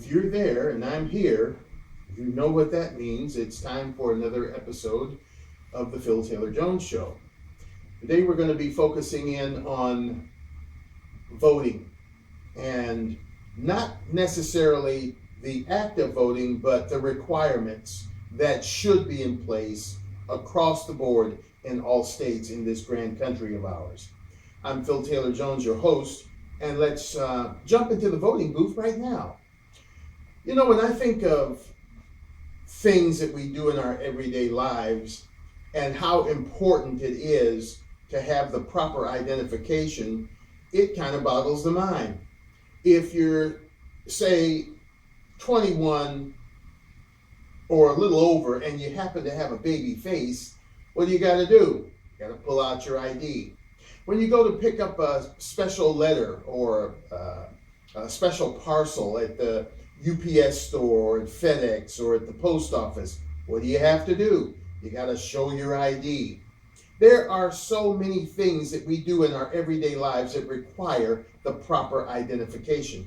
if you're there and I'm here, you know what that means. It's time for another episode of the Phil Taylor Jones Show. Today we're going to be focusing in on voting, and not necessarily the act of voting, but the requirements that should be in place across the board in all states in this grand country of ours. I'm Phil Taylor Jones, your host, and let's jump into the voting booth right now. You know, when I think of things that we do in our everyday lives and how important it is to have the proper identification, it kind of boggles the mind. If you're, say, 21 or a little over and you happen to have a baby face, what do? You got to pull out your ID. When you go to pick up a special letter or a special parcel at the UPS store or at FedEx or at the post office, what do? You got to show your ID. There are so many things that we do in our everyday lives that require the proper identification.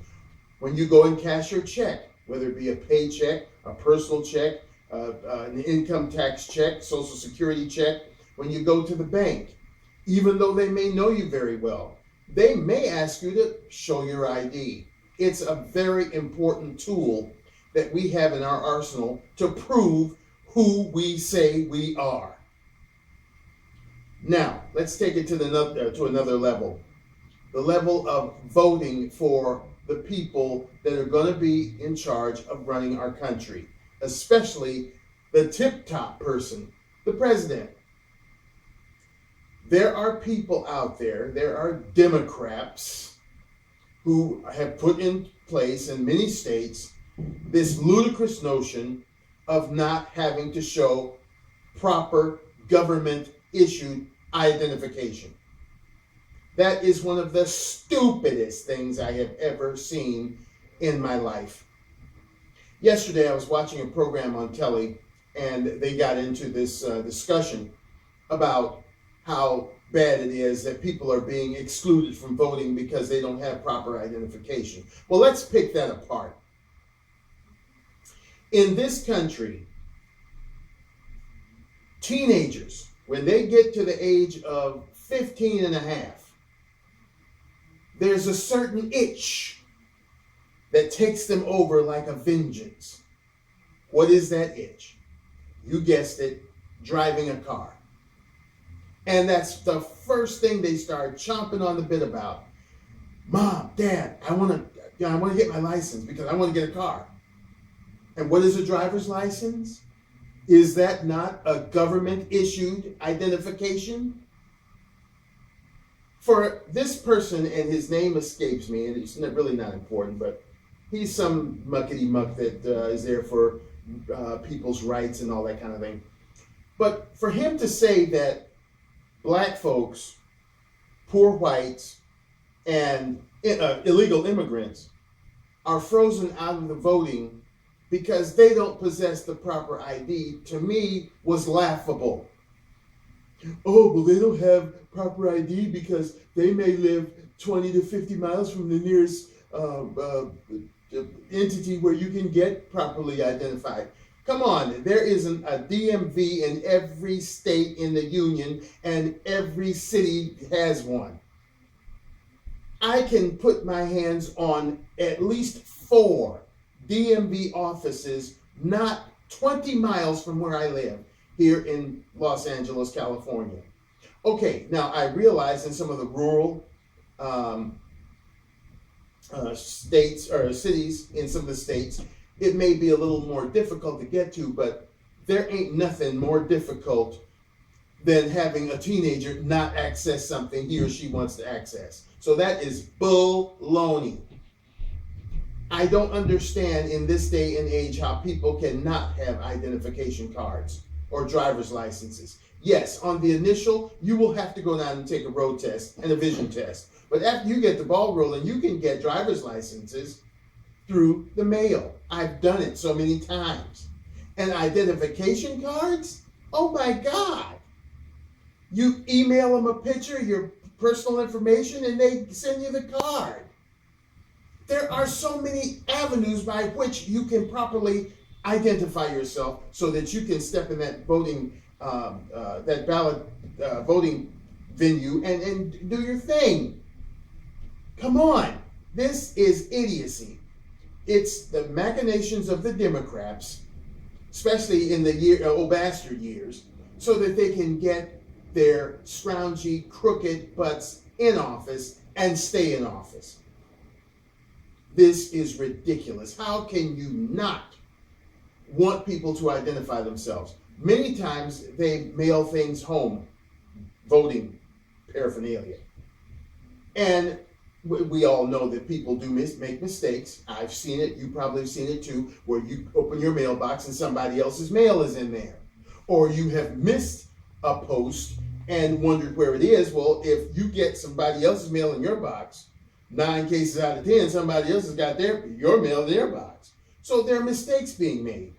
When you go and cash your check, whether it be a paycheck, a personal check, an income tax check, Social Security check, when you go to the bank, even though they may know you very well, they may ask you to show your ID. It's a very important tool that we have in our arsenal to prove who we say we are. Now, let's take it to another level. The level of voting for the people that are going to be in charge of running our country, especially the tip-top person, the president. There are people out there are Democrats who have put in place in many states this ludicrous notion of not having to show proper government-issued identification. That is one of the stupidest things I have ever seen in my life. Yesterday, I was watching a program on telly, and they got into this discussion about how bad it is that people are being excluded from voting because they don't have proper identification. Well, let's pick that apart. In this country, teenagers, when they get to the age of 15 and a half, there's a certain itch that takes them over like a vengeance. What is that itch? You guessed it, driving a car. And that's the first thing they start chomping on the bit about. Mom, Dad, I want to get my license because I want to get a car. And what is a driver's license? Is that not a government-issued identification? For this person, and his name escapes me, and it's really not important, but he's some muckety-muck that is there for people's rights and all that kind of thing. But for him to say that black folks, poor whites, and illegal immigrants are frozen out of the voting because they don't possess the proper ID, to me, was laughable. Oh, well, they don't have proper ID because they may live 20 to 50 miles from the nearest entity where you can get properly identified. Come on, there isn't a DMV in every state in the union, and every city has one. I can put my hands on at least 4 DMV offices not 20 miles from where I live here in Los Angeles, California. Okay, now I realize in some of the rural states or cities in some of the states, it may be a little more difficult to get to, but there ain't nothing more difficult than having a teenager not access something he or she wants to access. So that is baloney. I don't understand in this day and age how people cannot have identification cards or driver's licenses. Yes, on the initial, you will have to go down and take a road test and a vision test. But after you get the ball rolling, you can get driver's licenses through the mail. I've done it so many times. And identification cards? Oh my God. You email them a picture, your personal information, and they send you the card. There are so many avenues by which you can properly identify yourself so that you can step in that that ballot voting venue and do your thing. Come on. This is idiocy. It's the machinations of the Democrats, especially in the old bastard years, so that they can get their scroungy, crooked butts in office and stay in office. This is ridiculous. How can you not want people to identify themselves? Many times they mail things home, voting paraphernalia. And we all know that people do make mistakes. I've seen it. You probably have seen it too, where you open your mailbox and somebody else's mail is in there. Or you have missed a post and wondered where it is. Well, if you get somebody else's mail in your box, 9 cases out of 10, somebody else has got your mail in their box. So there are mistakes being made.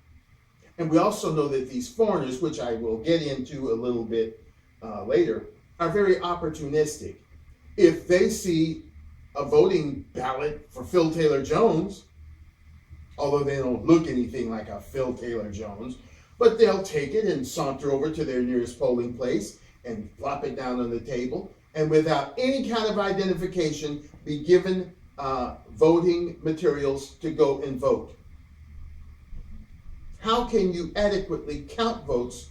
And we also know that these foreigners, which I will get into a little bit later, are very opportunistic. If they see a voting ballot for Phil Taylor Jones, although they don't look anything like a Phil Taylor Jones, but they'll take it and saunter over to their nearest polling place and flop it down on the table, and without any kind of identification, be given voting materials to go and vote. How can you adequately count votes?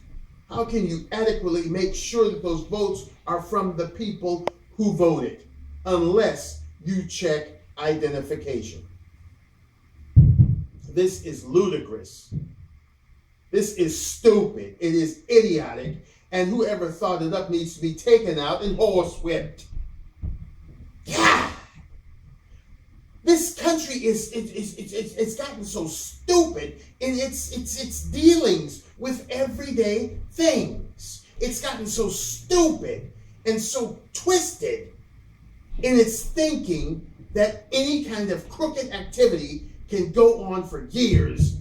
How can you adequately make sure that those votes are from the people who voted, unless you check identification? This is ludicrous. This is stupid. It is idiotic. And whoever thought it up needs to be taken out and horsewhipped. God! This country it's gotten so stupid in its dealings with everyday things. It's gotten so stupid and so twisted in its thinking that any kind of crooked activity can go on for years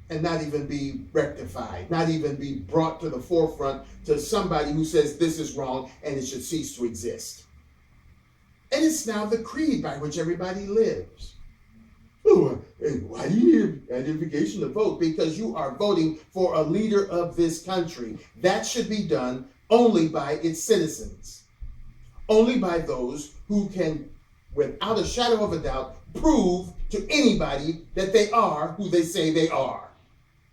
and not even be rectified, not even be brought to the forefront to somebody who says this is wrong and it should cease to exist. And it's now the creed by which everybody lives. Oh, and why do you need identification to vote? Because you are voting for a leader of this country. That should be done only by its citizens. Only by those who can, without a shadow of a doubt, prove to anybody that they are who they say they are.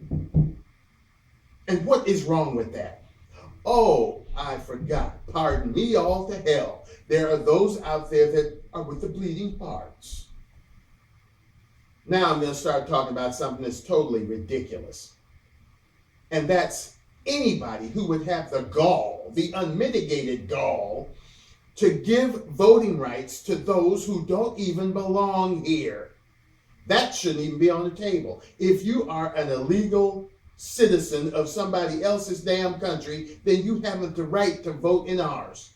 And what is wrong with that? Oh, I forgot. Pardon me all to hell. There are those out there that are with the bleeding hearts. Now I'm going to start talking about something that's totally ridiculous. And that's anybody who would have the gall, the unmitigated gall, to give voting rights to those who don't even belong here. That shouldn't even be on the table. If you are an illegal citizen of somebody else's damn country, then you haven't the right to vote in ours.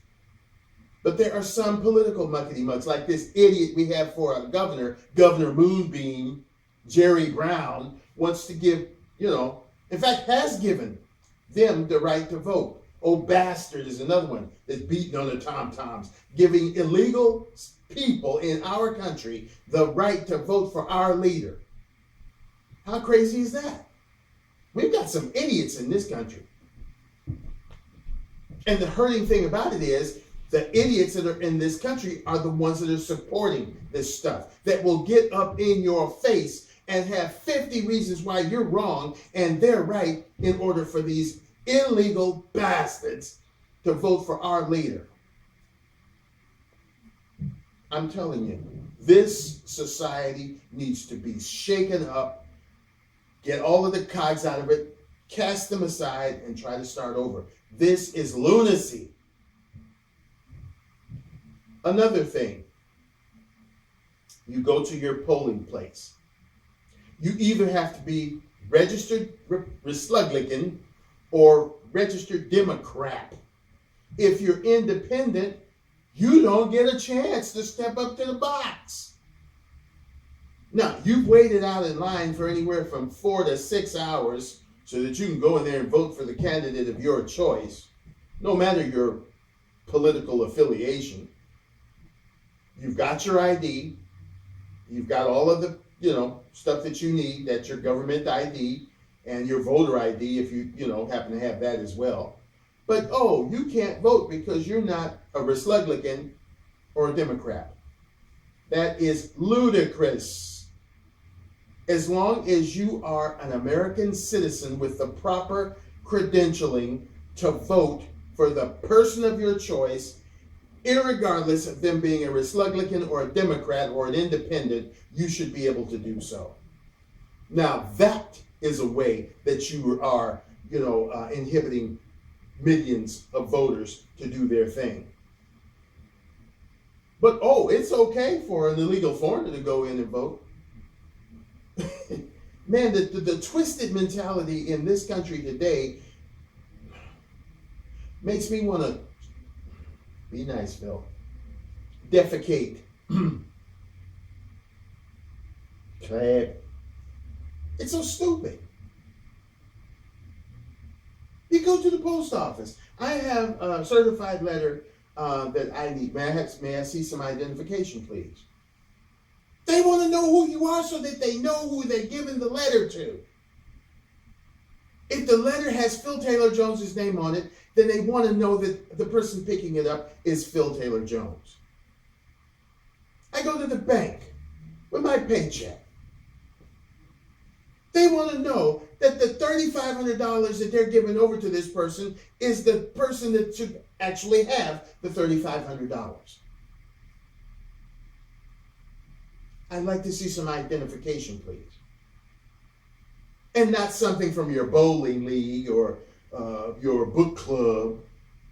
But there are some political muckety-mucks, like this idiot we have for a governor, Governor Moonbeam, Jerry Brown, wants to give, in fact, has given them the right to vote. Oh, bastard is another one that's beating on the tom-toms, giving illegal people in our country the right to vote for our leader. How crazy is that? We've got some idiots in this country. And the hurting thing about it is, the idiots that are in this country are the ones that are supporting this stuff, that will get up in your face and have 50 reasons why you're wrong and they're right in order for these illegal bastards to vote for our leader. I'm telling you, this society needs to be shaken up, get all of the cogs out of it, cast them aside, and try to start over. This is lunacy. Another thing, you go to your polling place. You either have to be registered Republican or registered Democrat. If you're independent, you don't get a chance to step up to the box. Now, you've waited out in line for anywhere from 4 to 6 hours so that you can go in there and vote for the candidate of your choice, no matter your political affiliation. You've got your ID. You've got all of the, stuff that you need. That's your government ID and your voter ID if you, happen to have that as well. But, you can't vote because you're not a Republican or a Democrat. That is ludicrous. As long as you are an American citizen with the proper credentialing to vote for the person of your choice, irregardless of them being a Republican or a Democrat or an independent, you should be able to do so. Now, that is a way that you are, inhibiting millions of voters to do their thing. But, it's okay for an illegal foreigner to go in and vote. Man, the twisted mentality in this country today makes me want to, be nice, Phil, defecate. Clap. It's so stupid. You go to the post office. I have a certified letter that I need. May I see some identification, please? They want to know who you are so that they know who they're giving the letter to. If the letter has Phil Taylor Jones's name on it, then they want to know that the person picking it up is Phil Taylor Jones. I go to the bank with my paycheck. They want to know that the $3,500 that they're giving over to this person is the person that should actually have the $3,500. I'd like to see some identification, please. And not something from your bowling league or your book club.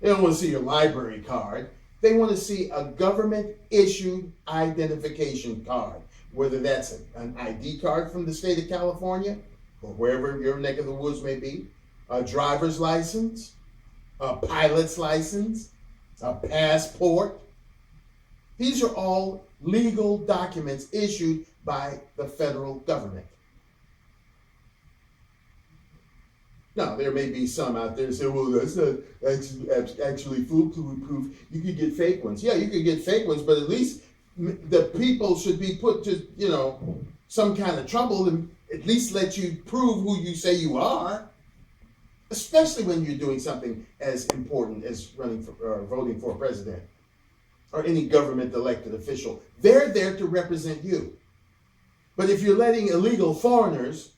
They don't want to see your library card. They want to see a government-issued identification card, whether that's an ID card from the state of California or wherever your neck of the woods may be, a driver's license, a pilot's license, a passport. These are all legal documents issued by the federal government. Now, there may be some out there that say, well, that's not actually foolproof. You could get fake ones. Yeah, you could get fake ones, but at least the people should be put to, some kind of trouble and at least let you prove who you say you are, especially when you're doing something as important as running for or voting for president or any government elected official. They're there to represent you. But if you're letting illegal foreigners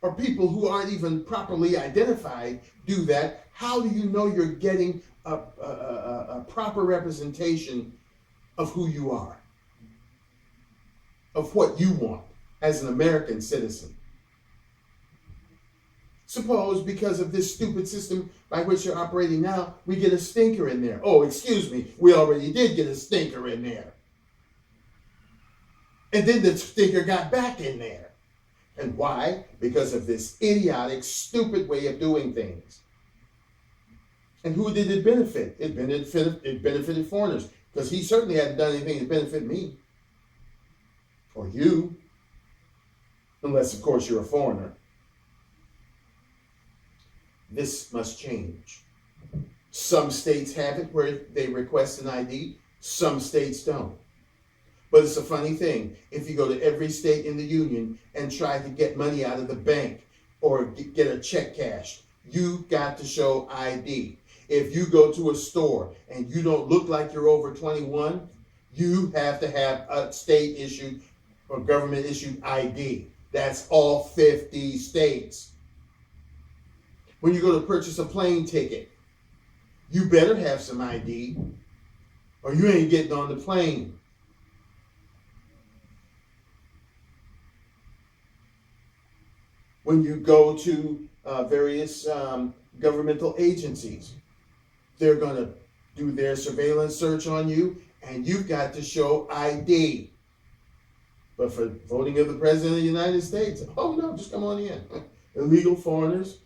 or people who aren't even properly identified do that, how do you know you're getting a proper representation of who you are, of what you want as an American citizen? Suppose because of this stupid system by which you're operating now, we get a stinker in there. Oh, excuse me, we already did get a stinker in there. And then the stinker got back in there. And why? Because of this idiotic, stupid way of doing things. And who did it benefit? It benefited foreigners, because he certainly hadn't done anything to benefit me or you, unless, of course, you're a foreigner. This must change. Some states have it where they request an ID. Some states don't. But it's a funny thing. If you go to every state in the union and try to get money out of the bank or get a check cashed, you got to show ID. If you go to a store and you don't look like you're over 21, you have to have a state-issued or government-issued ID. That's all 50 states. When you go to purchase a plane ticket, you better have some ID or you ain't getting on the plane. When you go to various governmental agencies, they're going to do their surveillance search on you, and you've got to show ID. But for voting of the President of the United States, oh no, just come on in. Illegal foreigners,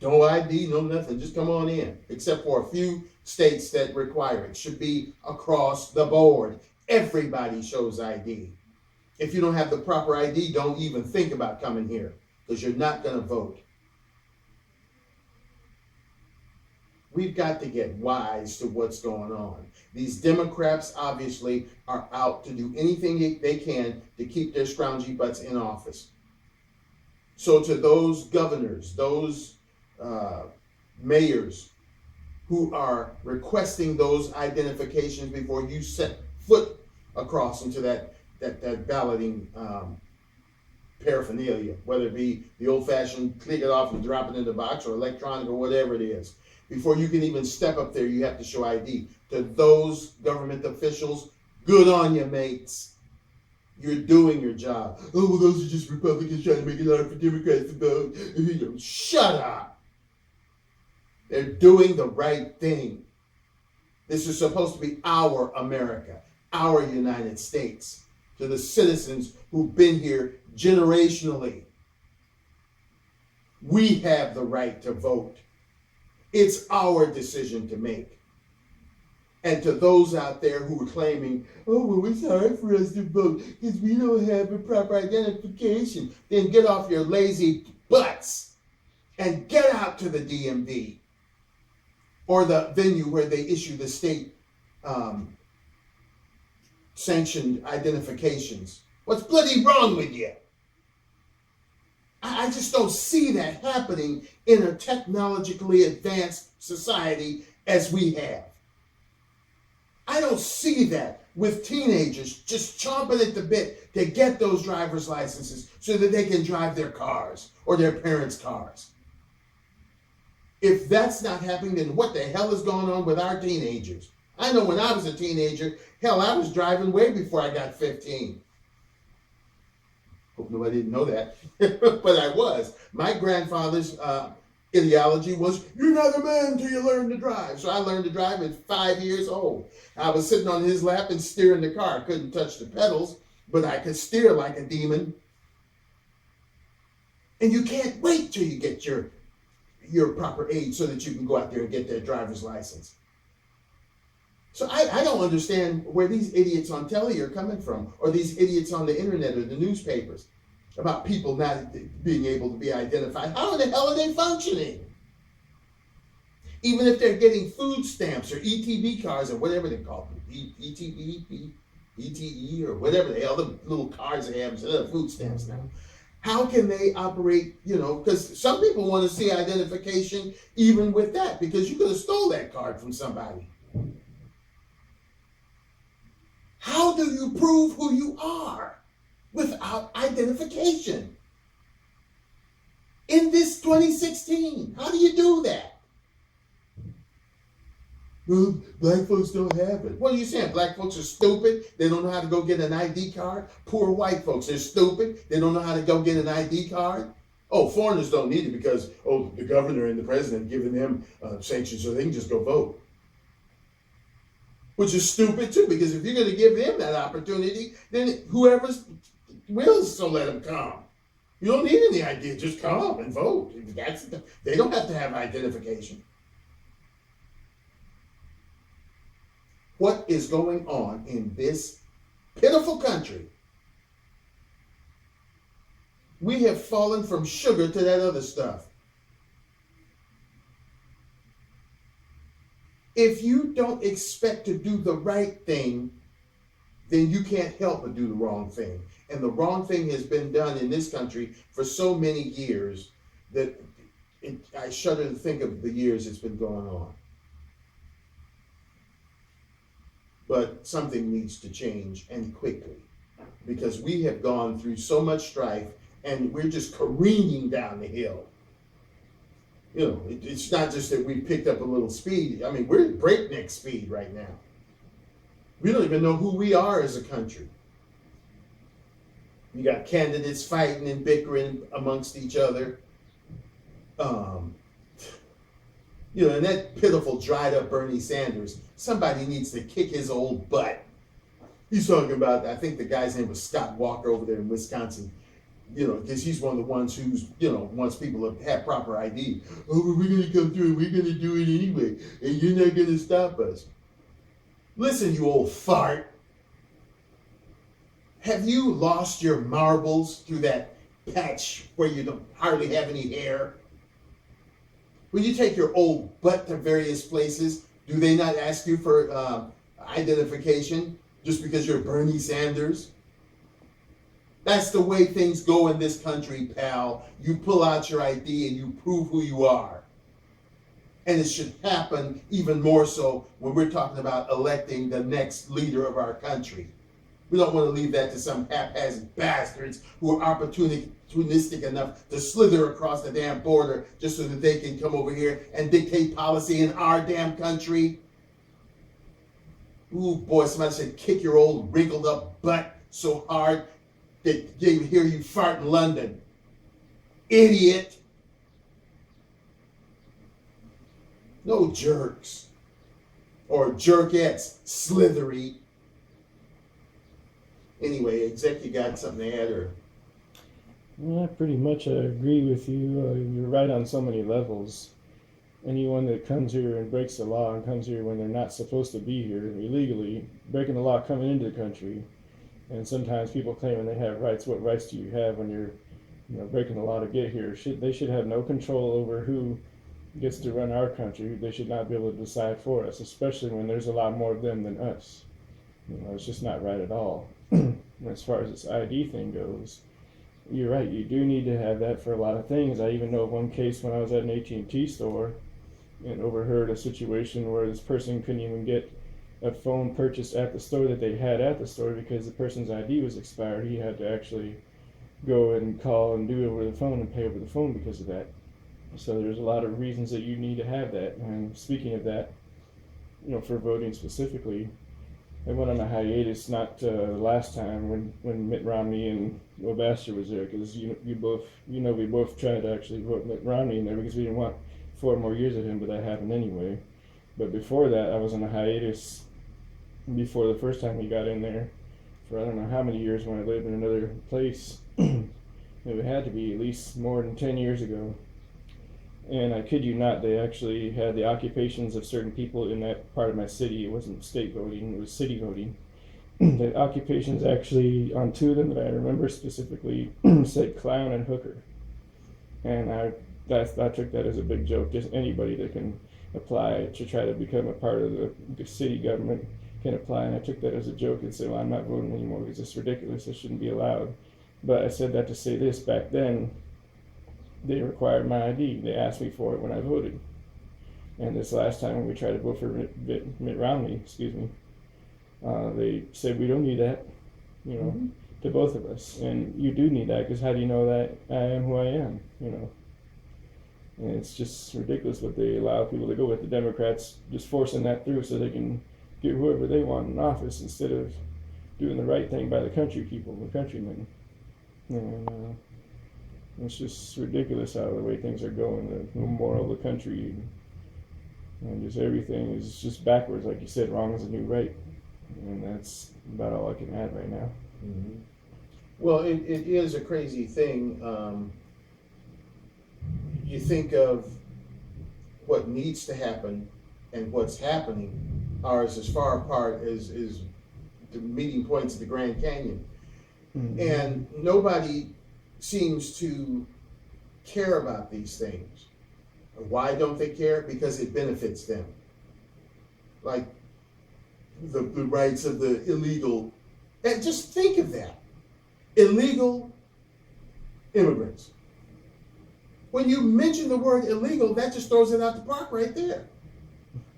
no ID, no nothing, just come on in. Except for a few states that require it. Should be across the board. Everybody shows ID. If you don't have the proper ID, don't even think about coming here, because you're not going to vote. we've got to get wise to what's going on. These Democrats obviously are out to do anything they can to keep their scroungy butts in office. So to those governors, those mayors who are requesting those identifications before you set foot across into that balloting paraphernalia, whether it be the old-fashioned click it off and drop it in the box or electronic or whatever it is. Before you can even step up there, you have to show ID. To those government officials, good on you, mates. You're doing your job. Oh, well, those are just Republicans trying to make it hard for Democrats to vote. Shut up. They're doing the right thing. This is supposed to be our America, our United States, to the citizens who've been here generationally. We have the right to vote. It's our decision to make. And to those out there who are claiming, oh, well, it's hard for us to vote because we don't have a proper identification, then get off your lazy butts and get out to the DMV or the venue where they issue the state sanctioned identifications. What's bloody wrong with you? I just don't see that happening in a technologically advanced society as we have. I don't see that with teenagers just chomping at the bit to get those driver's licenses so that they can drive their cars or their parents' cars. If that's not happening, then what the hell is going on with our teenagers? I know when I was a teenager, hell, I was driving way before I got 15. Hope nobody didn't know that, but I was. My grandfather's ideology was, you're not a man until you learn to drive. So I learned to drive at 5 years old. I was sitting on his lap and steering the car. I couldn't touch the pedals, but I could steer like a demon. And you can't wait till you get your proper age so that you can go out there and get that driver's license. So I don't understand where these idiots on telly are coming from, or these idiots on the internet or the newspapers, about people not being able to be identified. How in the hell are they functioning? Even if they're getting food stamps or ETB cards or whatever they call them, ETB, ETE, or whatever the hell, the little cards they have instead of food stamps now. How can they operate, because some people want to see identification even with that, because you could have stole that card from somebody. How do you prove who you are without identification? In this 2016, how do you do that? Well, black folks don't have it. What are you saying? Black folks are stupid? They don't know how to go get an ID card? Poor white folks, they're stupid? They don't know how to go get an ID card? Oh, foreigners don't need it because, the governor and the president giving them sanctions so they can just go vote. Which is stupid too, because if you're going to give them that opportunity, then whoever's wills, so let them come. You don't need any idea, just come and vote. They don't have to have identification. What is going on in this pitiful country? We have fallen from sugar to that other stuff. If you don't expect to do the right thing, then you can't help but do the wrong thing. And the wrong thing has been done in this country for so many years that I shudder to think of the years it's been going on. But something needs to change, and quickly, because we have gone through so much strife and we're just careening down the hill. It's not just that we picked up a little speed. I mean, we're at breakneck speed right now. We don't even know who we are as a country. You got candidates fighting and bickering amongst each other. And that pitiful, dried up Bernie Sanders, somebody needs to kick his old butt. He's talking about, I think the guy's name was Scott Walker over there in Wisconsin. Because he's one of the ones who's, wants people to have proper ID. Oh, we're going to come through and we're going to do it anyway. And you're not going to stop us. Listen, you old fart. Have you lost your marbles through that patch where you don't hardly have any hair? When you take your old butt to various places, do they not ask you for identification just because you're Bernie Sanders? That's the way things go in this country, pal. You pull out your ID and you prove who you are. And it should happen even more so when we're talking about electing the next leader of our country. We don't want to leave that to some haphazard bastards who are opportunistic enough to slither across the damn border just so that they can come over here and dictate policy in our damn country. Ooh, boy, somebody said kick your old wrinkled up butt so hard that they hear you fart in London. Idiot. No jerks. Or jerkettes. Slithery. Anyway, exec, you got something to add? Or? Well, I pretty much agree with you. You're right on so many levels. Anyone that comes here and breaks the law and comes here when they're not supposed to be here illegally, breaking the law coming into the country, and sometimes people claiming they have rights. What rights do you have when you're breaking the law to get here? They should have no control over who gets to run our country. They should not be able to decide for us, especially when there's a lot more of them than us. It's just not right at all. As far as this ID thing goes, you're right. You do need to have that for a lot of things. I even know of one case when I was at an AT&T store and overheard a situation where this person couldn't even get a phone purchased at the store that they had at the store because the person's ID was expired. He had to actually go and call and do it over the phone and pay over the phone because of that. So there's a lot of reasons that you need to have that. And speaking of that, for voting specifically, I went on a hiatus not last time when Mitt Romney and Obasser was there, because we both tried to actually vote Mitt Romney in there because we didn't want 4 more years of him, but that happened anyway. But before that, I was on a hiatus before the first time he got in there for I don't know how many years when I lived in another place. It had to be at least more than 10 years ago. And I kid you not, they actually had the occupations of certain people in that part of my city. It wasn't state voting, it was city voting. The occupations actually, on 2 of them that I remember specifically, said clown and hooker. And I took that as a big joke. Just anybody that can apply to try to become a part of the city government can apply. And I took that as a joke and said, well, I'm not voting anymore because it's ridiculous. It shouldn't be allowed. But I said that to say this: back then, they required my ID. They asked me for it when I voted. And this last time when we tried to vote for Mitt Romney, they said we don't need that, to both of us. And you do need that, because how do you know that I am who I am, And it's just ridiculous what they allow people to go with. The Democrats just forcing that through so they can get whoever they want in office instead of doing the right thing by the country people, the countrymen. And it's just ridiculous how the way things are going, the moral of the country, and just everything is just backwards. Like you said, wrong is the new right. And that's about all I can add right now. Mm-hmm. Well, it is a crazy thing. You think of what needs to happen and what's happening are as far apart as the meeting points of the Grand Canyon. Mm-hmm. And nobody seems to care about these things. Why don't they care? Because it benefits them. Like the rights of the illegal. And just think of that. Illegal immigrants. When you mention the word illegal, that just throws it out the park right there.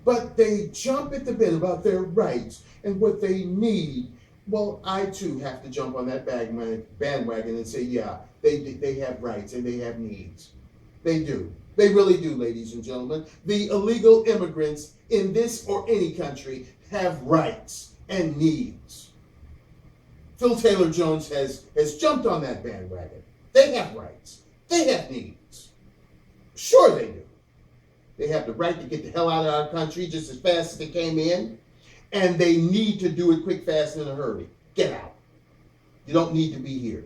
But they jump at the bit about their rights and what they need. Well, I too have to jump on that bandwagon and say, yeah, they have rights and they have needs. They do. They really do, ladies and gentlemen. The illegal immigrants in this or any country have rights and needs. Phil Taylor Jones has jumped on that bandwagon. They have rights. They have needs. Sure they do. They have the right to get the hell out of our country just as fast as they came in. And they need to do it quick, fast, and in a hurry. Get out. You don't need to be here.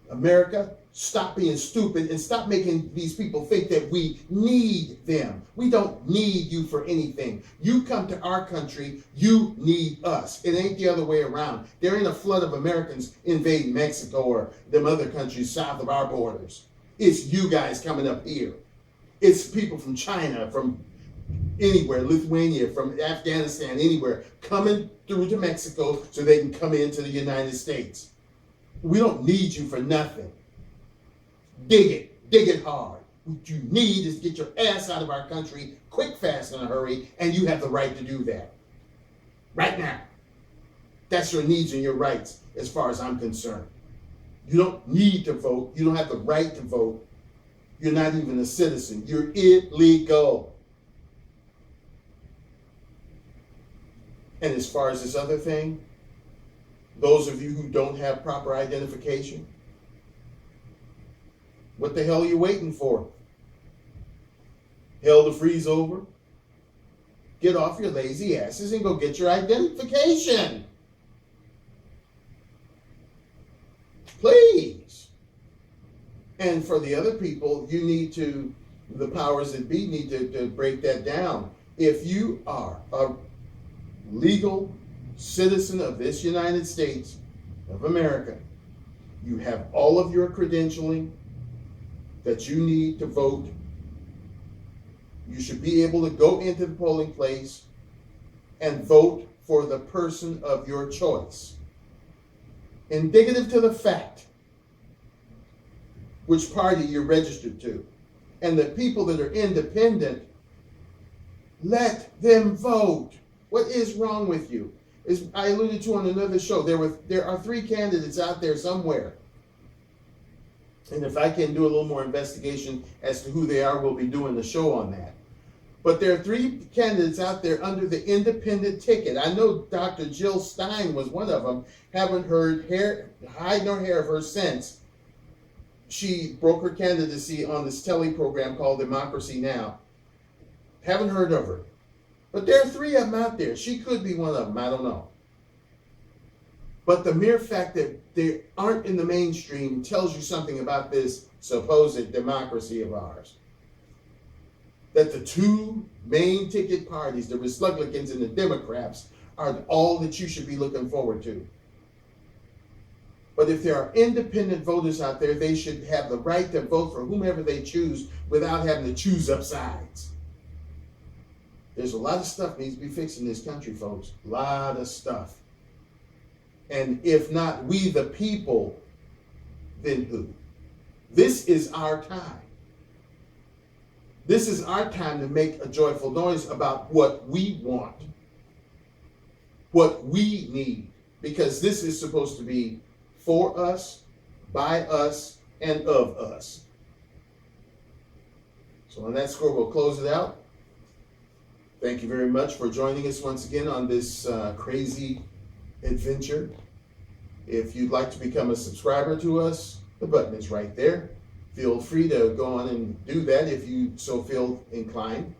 America, stop being stupid and stop making these people think that we need them. We don't need you for anything. You come to our country, you need us. It ain't the other way around. There ain't a flood of Americans invading Mexico or them other countries south of our borders. It's you guys coming up here. It's people from China, from anywhere, Lithuania, from Afghanistan, anywhere, coming through to Mexico so they can come into the United States. We don't need you for nothing. Dig it hard. What you need is to get your ass out of our country quick, fast, in a hurry, and you have the right to do that. Right now. That's your needs and your rights, as far as I'm concerned. You don't need to vote. You don't have the right to vote. You're not even a citizen. You're illegal. And as far as this other thing, those of you who don't have proper identification, what the hell are you waiting for? Hell to freeze over? Get off your lazy asses and go get your identification. Please. And for the other people, you need to, the powers that be need to break that down. If you are a legal citizen of this United States of America, you have all of your credentialing that you need to vote. You should be able to go into the polling place and vote for the person of your choice, indicative to the fact which party you're registered to. And the people that are independent, let them vote. What is wrong with you? As I alluded to on another show, there are 3 candidates out there somewhere. And if I can do a little more investigation as to who they are, we'll be doing the show on that. But there are 3 candidates out there under the independent ticket. I know Dr. Jill Stein was one of them. Haven't heard hide nor hair of her since she broke her candidacy on this telly program called Democracy Now! Haven't heard of her. But there are 3 of them out there. She could be one of them. I don't know. But the mere fact that they aren't in the mainstream tells you something about this supposed democracy of ours. That the 2 main ticket parties, the Republicans and the Democrats, are all that you should be looking forward to. But if there are independent voters out there, they should have the right to vote for whomever they choose without having to choose up sides. There's a lot of stuff needs to be fixed in this country, folks. A lot of stuff. And if not we, the people, then who? This is our time. This is our time to make a joyful noise about what we want, what we need, because this is supposed to be for us, by us, and of us. So on that score, we'll close it out. Thank you very much for joining us once again on this crazy adventure. If you'd like to become a subscriber to us, the button is right there. Feel free to go on and do that if you so feel inclined.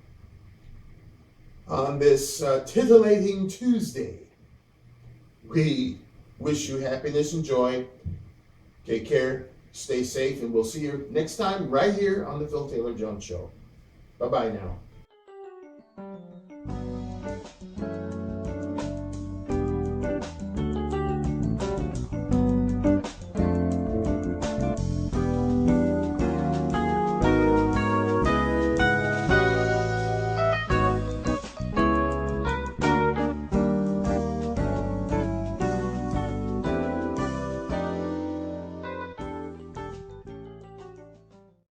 On this titillating Tuesday, we wish you happiness and joy. Take care, stay safe, and we'll see you next time right here on the Phil Taylor Jones Show. Bye-bye now.